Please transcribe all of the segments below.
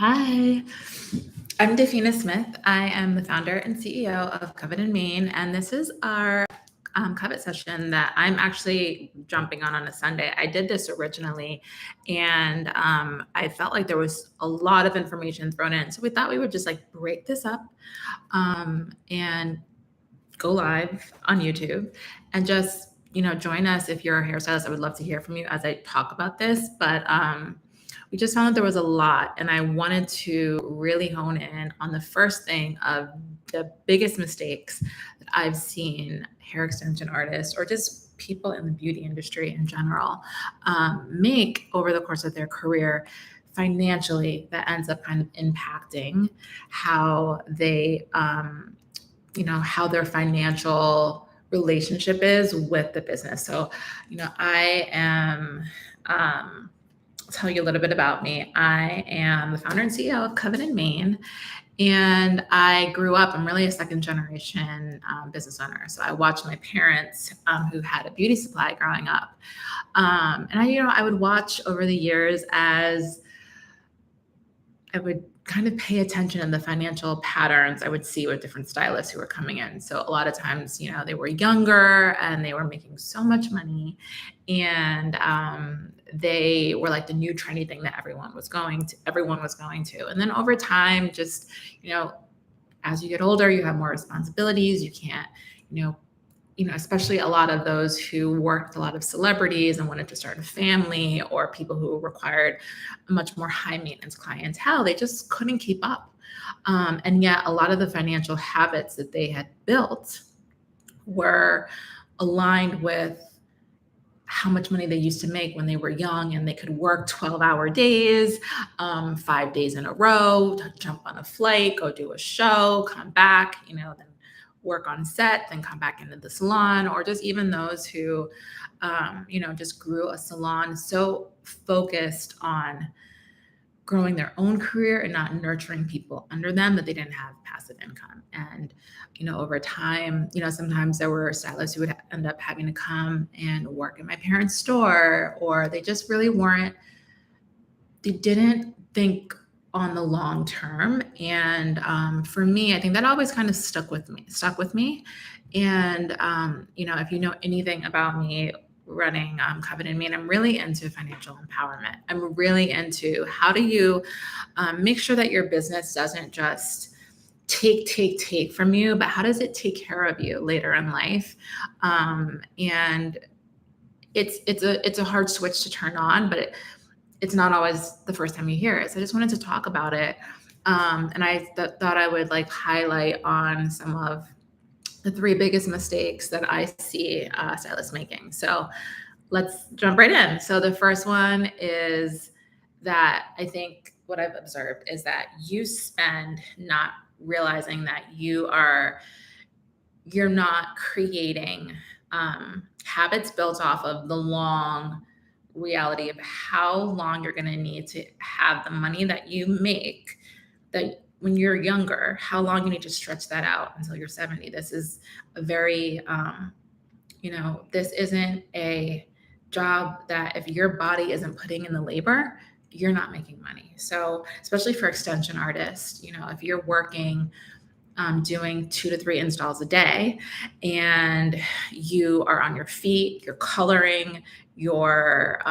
Hi, I'm Dafina Smith. I am the founder and CEO of Covet Mane, and this is our Covet session that I'm actually jumping on a Sunday. I did this originally, and I felt like there was a lot of information thrown in, so we thought we would just like break this up and go live on YouTube and just join us if you're a hairstylist. I would love to hear from you as I talk about this, but we just found that there was a lot, and I wanted to really hone in on the first thing of the biggest mistakes that I've seen hair extension artists or just people in the beauty industry in general make over the course of their career financially that ends up kind of impacting how they how their financial relationship is with the business. So, I am, I'll tell you a little bit about me. I am the founder and CEO of Covet Mane, and I grew up, I'm really a second generation business owner. So I watched my parents who had a beauty supply growing up. And I would watch over the years as I would kind of pay attention in the financial patterns I would see with different stylists who were coming in. So a lot of times, they were younger and they were making so much money, and they were like the new trendy thing that everyone was going to. And then over time, just, as you get older, you have more responsibilities. You can't, especially a lot of those who worked with a lot of celebrities and wanted to start a family, or people who required a much more high maintenance clientele, they just couldn't keep up. And yet a lot of the financial habits that they had built were aligned with how much money they used to make when they were young, and they could work 12-hour days, 5 days in a row, jump on a flight, go do a show, come back, then work on set, then come back into the salon, or just even those who, just grew a salon so focused on growing their own career and not nurturing people under them that they didn't have passive income. And, over time, sometimes there were stylists who would end up having to come and work in my parents' store, or they just really they didn't think on the long term. And for me, I think that always kind of stuck with me. And, if you know anything about me running Covet Mane, I'm really into financial empowerment. I'm really into how do you make sure that your business doesn't just take from you, but how does it take care of you later in life? And it's a hard switch to turn on, but it's not always the first time you hear it. So I just wanted to talk about it. And I thought I would like highlight on some of the 3 biggest mistakes that I see stylists making. So let's jump right in. So the first one is that I think what I've observed is that you spend not realizing that you're not creating habits built off of the long reality of how long you're going to need to have the money that you make, that when you're younger, how long you need to stretch that out until you're 70. This is a very, this isn't a job that if your body isn't putting in the labor, you're not making money. So especially for extension artists, if you're working doing 2 to 3 installs a day, and you are on your feet, you're coloring, you're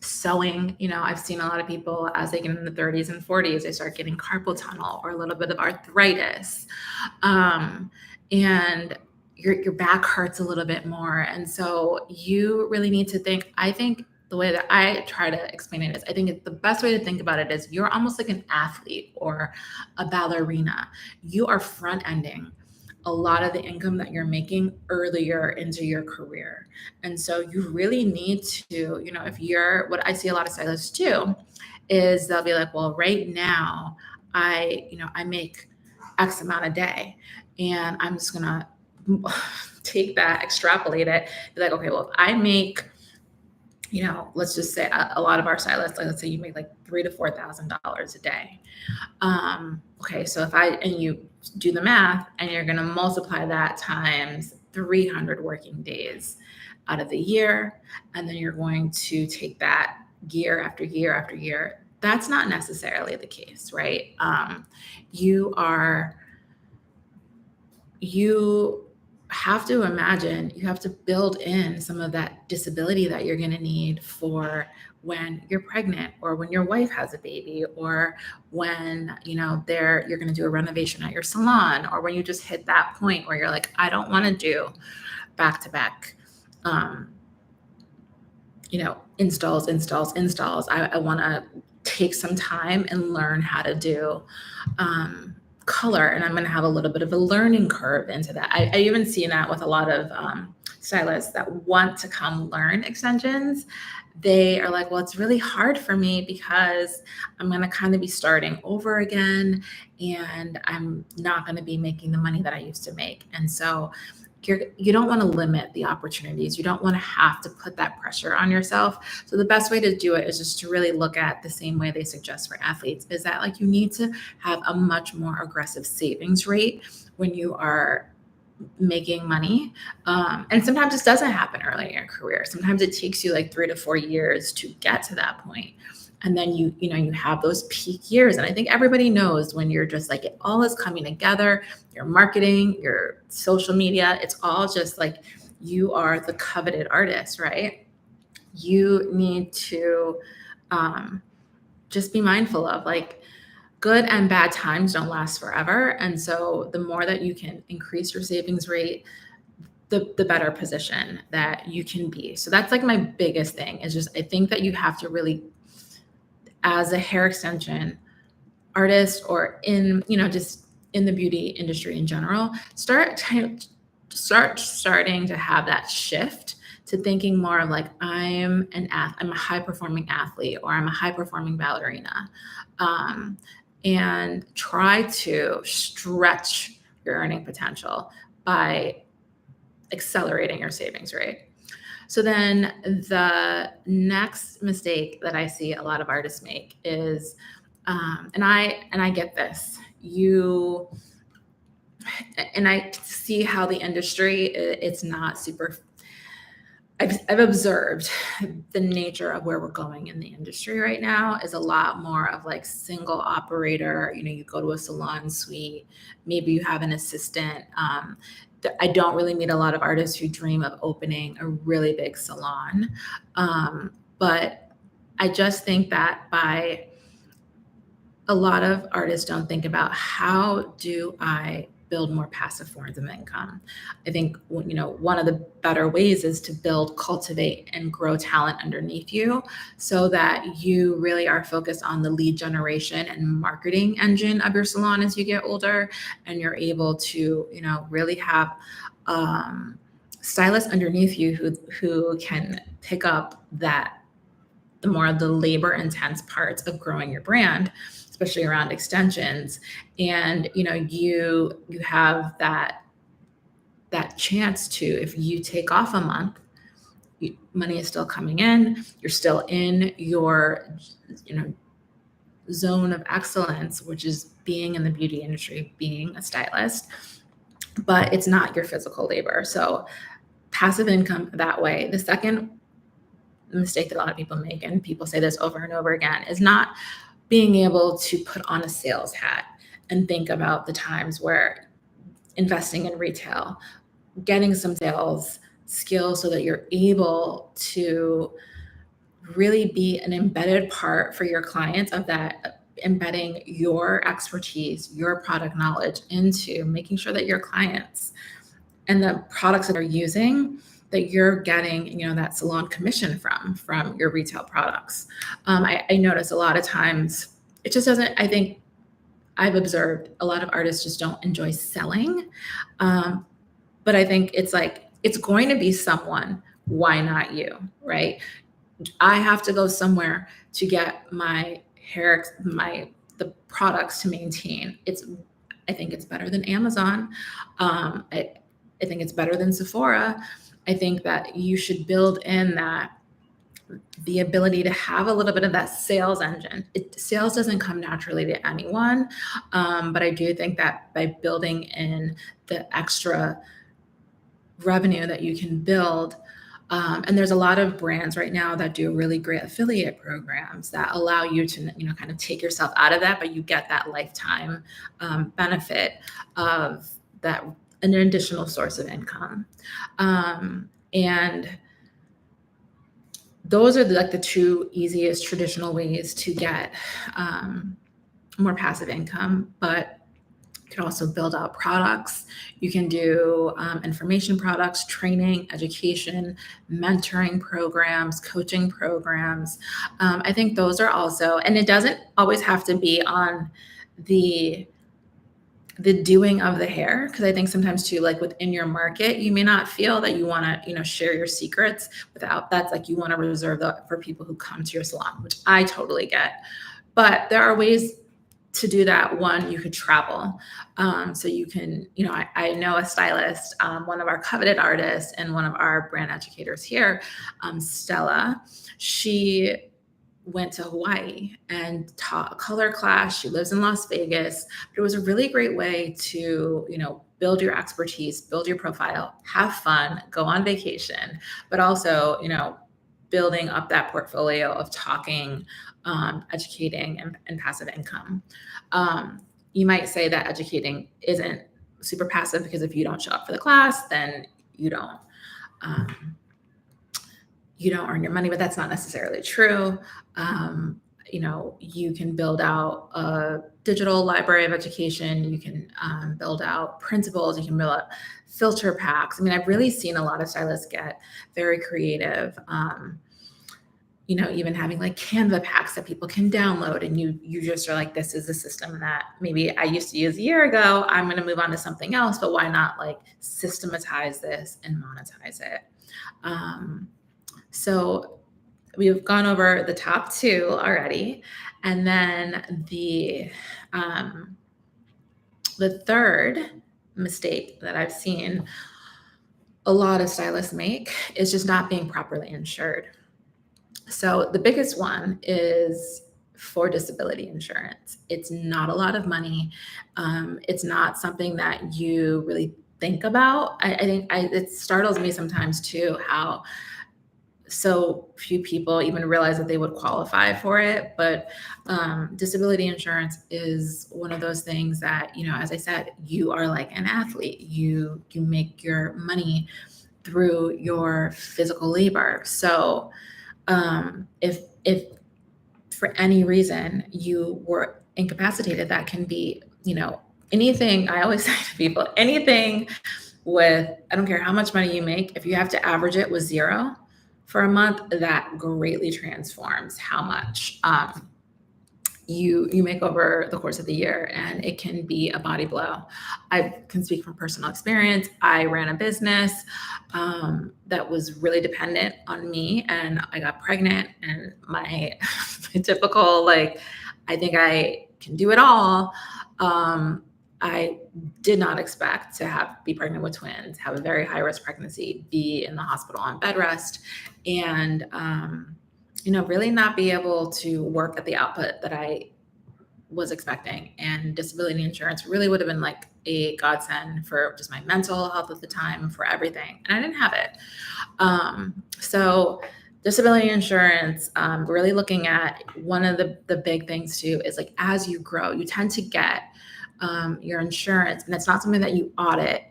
sewing. I've seen a lot of people as they get in the 30s and 40s, they start getting carpal tunnel or a little bit of arthritis. And your back hurts a little bit more. And so you really need to think, I think the way that I try to explain it is, I think the best way to think about it is you're almost like an athlete or a ballerina. You are front ending a lot of the income that you're making earlier into your career. And so you really need to, what I see a lot of stylists do is they'll be like, well, right now I make X amount a day, and I'm just going to take that, extrapolate it, be like, okay, well, if I make, let's just say a lot of our stylists, like, let's say you make like $3,000 to $4,000 a day. Okay, so and you do the math, and you're going to multiply that times 300 working days out of the year, and then you're going to take that year after year after year. that's not necessarily the case, right? You are, you have to imagine, you have to build in some of that disability that you're going to need for when you're pregnant, or when your wife has a baby, or when, you're going to do a renovation at your salon, or when you just hit that point where you're like, I don't want to do back to back, installs. I want to take some time and learn how to do color, and I'm going to have a little bit of a learning curve into that. I even see that with a lot of stylists that want to come learn extensions. They are like, well, it's really hard for me because I'm going to kind of be starting over again, and I'm not going to be making the money that I used to make. And so you don't want to limit the opportunities. You don't want to have to put that pressure on yourself. So the best way to do it is just to really look at the same way they suggest for athletes, is that like you need to have a much more aggressive savings rate when you are making money. And sometimes this doesn't happen early in your career. Sometimes it takes you like 3 to 4 years to get to that point. And then you have those peak years. And I think everybody knows when you're just like, it all is coming together, your marketing, your social media, it's all just like, you are the coveted artist, right? You need to just be mindful of like, good and bad times don't last forever. And so the more that you can increase your savings rate, the better position that you can be. So that's like my biggest thing, is just, I think that you have to really, as a hair extension artist, or in, just in the beauty industry in general, starting to have that shift to thinking more of like, I'm a high performing athlete, or I'm a high performing ballerina, and try to stretch your earning potential by accelerating your savings rate. So then the next mistake that I see a lot of artists make is, and I get this, and I see how the industry, it's not super, I've observed the nature of where we're going in the industry right now is a lot more of like single operator. You go to a salon suite, maybe you have an assistant. I don't really meet a lot of artists who dream of opening a really big salon. But I just think that a lot of artists don't think about, how do I build more passive forms of income? I think, one of the better ways is to cultivate and grow talent underneath you, so that you really are focused on the lead generation and marketing engine of your salon as you get older, and you're able to, really have stylists underneath you who can pick up the more of the labor intense parts of growing your brand, especially around extensions. And you have that chance to, if you take off a month, money is still coming in, you're still in your zone of excellence, which is being in the beauty industry, being a stylist, but it's not your physical labor. So passive income that way. The second mistake that a lot of people make, and people say this over and over again, is not being able to put on a sales hat and think about the times where investing in retail, getting some sales skills so that you're able to really be an embedded part for your clients, of that, embedding your expertise, your product knowledge into making sure that your clients and the products that they're using, that you're getting, that salon commission from your retail products. I notice a lot of times it just doesn't, I think I've observed a lot of artists just don't enjoy selling. But I think it's like, it's going to be someone, why not you, right? I have to go somewhere to get my hair, the products to maintain. I think it's better than Amazon. I think it's better than Sephora. I think that you should build in the ability to have a little bit of that sales engine. Sales doesn't come naturally to anyone, but I do think that by building in the extra revenue that you can build And there's a lot of brands right now that do really great affiliate programs that allow you to, kind of take yourself out of that, but you get that lifetime benefit of that, an additional source of income. And those are the two easiest traditional ways to get more passive income, but you can also build out products. You can do information products, training, education, mentoring programs, coaching programs. I think those are also, and it doesn't always have to be on the doing of the hair, because I think sometimes too, like within your market, you may not feel that you want to, share your secrets without, that's like you want to reserve that for people who come to your salon, which I totally get. But there are ways to do that. One, you could travel. So you can, I know a stylist, one of our coveted artists and one of our brand educators here, Stella, she went to Hawaii and taught a color class. She lives in Las Vegas, but it was a really great way to, build your expertise, build your profile, have fun, go on vacation, but also, building up that portfolio of talking, educating, and passive income. You might say that educating isn't super passive because if you don't show up for the class, then you don't earn your money, but that's not necessarily true. You can build out a digital library of education. You can build out principles. You can build out filter packs. I mean, I've really seen a lot of stylists get very creative. Even having like Canva packs that people can download, and you just are like, this is a system that maybe I used to use a year ago. I'm going to move on to something else, but why not like systematize this and monetize it? So we've gone over the top two already. And then the third mistake that I've seen a lot of stylists make is just not being properly insured. So the biggest one is for disability insurance. It's not a lot of money. It's not something that you really think about. I think it startles me sometimes too, how so few people even realize that they would qualify for it. But disability insurance is one of those things that, as I said, you are like an athlete. You make your money through your physical labor. So if for any reason you were incapacitated, that can be, anything. I always say to people, anything with, I don't care how much money you make, if you have to average it with zero for a month, that greatly transforms how much you make over the course of the year, and it can be a body blow. I can speak from personal experience. I ran a business that was really dependent on me, and I got pregnant, and my typical, like, I think I can do it all. I did not expect to be pregnant with twins, have a very high risk pregnancy, be in the hospital on bed rest, and really not be able to work at the output that I was expecting. And disability insurance really would have been like a godsend for just my mental health at the time, for everything. And I didn't have it. So disability insurance, really looking at one of the big things too is like, as you grow, you tend to get your insurance, and it's not something that you audit,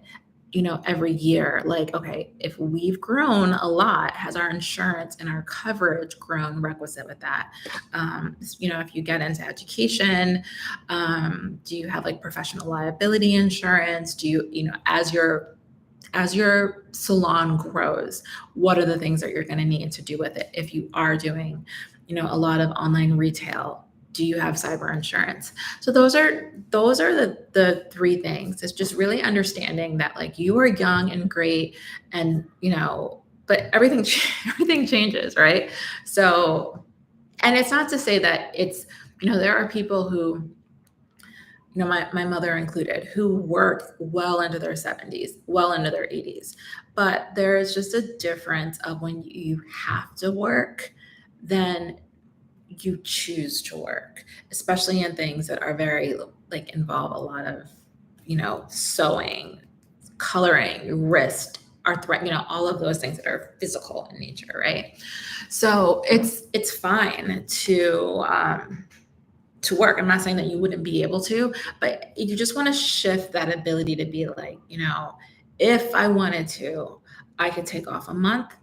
every year. Like, okay, if we've grown a lot, has our insurance and our coverage grown requisite with that? If you get into education, do you have like professional liability insurance? Do you, as your salon grows, what are the things that you're going to need to do with it? If you are doing, a lot of online retail, do you have cyber insurance? So those are the three things. It's just really understanding that like you are young and great, and but everything changes, right? So, and it's not to say that it's, there are people who, my mother included, who work well into their 70s, well into their 80s. But there is just a difference of when you have to work, then you choose to work, especially in things that are very like involve a lot of, sewing, coloring, wrist, all of those things that are physical in nature, right? So it's fine to work. I'm not saying that you wouldn't be able to, but you just want to shift that ability to be like, if I wanted to, I could take off a month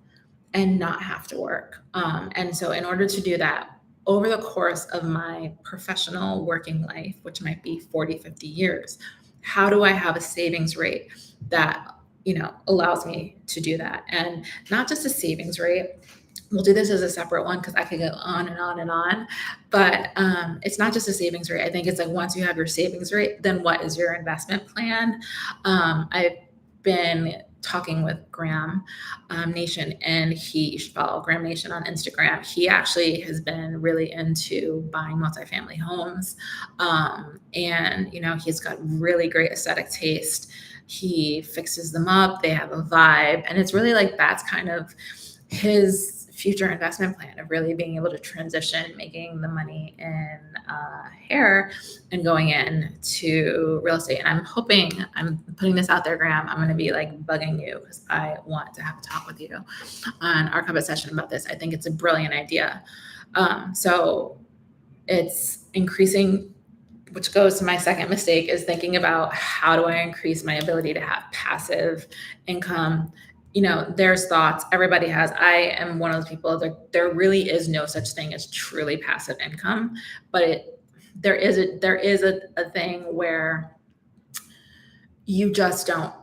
and not have to work. And so in order to do that, over the course of my professional working life, which might be 40, 50 years, how do I have a savings rate that, allows me to do that? And not just a savings rate. We'll do this as a separate one because I could go on and on and on. But it's not just a savings rate. I think it's like once you have your savings rate, then what is your investment plan? I've been talking with Graham Nation, and you should follow Graham Nation on Instagram. He actually has been really into buying multifamily homes. And, he's got really great aesthetic taste. He fixes them up. They have a vibe. And it's really like that's kind of his future investment plan of really being able to transition, making the money in hair and going into real estate. And I'm putting this out there, Graham, I'm going to be like bugging you because I want to have a talk with you on our covet session about this. I think it's a brilliant idea. So it's increasing, which goes to my second mistake, is thinking about how do I increase my ability to have passive income. There's thoughts everybody has. I am one of those people that there really is no such thing as truly passive income, but there is a thing where you just don't.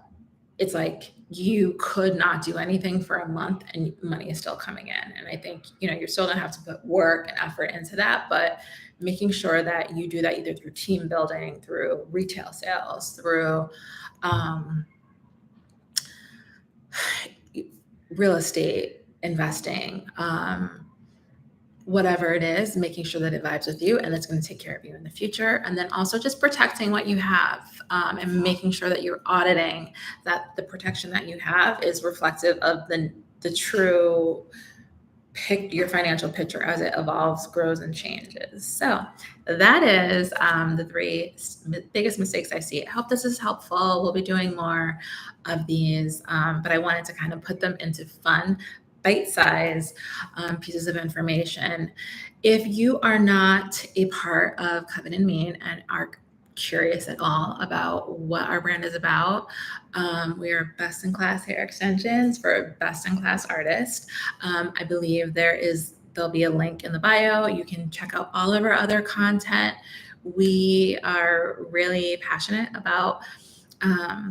It's like you could not do anything for a month and money is still coming in. And I think, you're still gonna have to put work and effort into that, but making sure that you do that either through team building, through retail sales, through real estate investing, whatever it is, making sure that it vibes with you and that's going to take care of you in the future. And then also just protecting what you have, and making sure that you're auditing that the protection that you have is reflective of the true your financial picture as it evolves, grows, and changes. So that is the three biggest mistakes I see. I hope this is helpful. We'll be doing more of these, but I wanted to kind of put them into fun, bite-sized pieces of information. If you are not a part of Covet Mane and are curious at all about what our brand is about, we are best-in-class hair extensions for best-in-class artists. I believe there'll be a link in the bio. You can check out all of our other content. We are really passionate about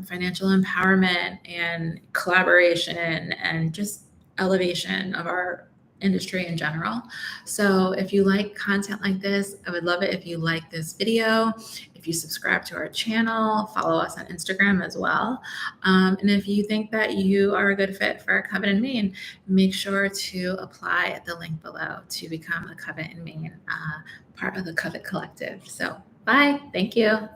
financial empowerment and collaboration and just elevation of our industry in general. So if you like content like this, I would love it if you like this video, if you subscribe to our channel, follow us on Instagram as well. And if you think that you are a good fit for Covet Mane, make sure to apply at the link below to become a Covet Mane part of the Covet Collective. So bye. Thank you.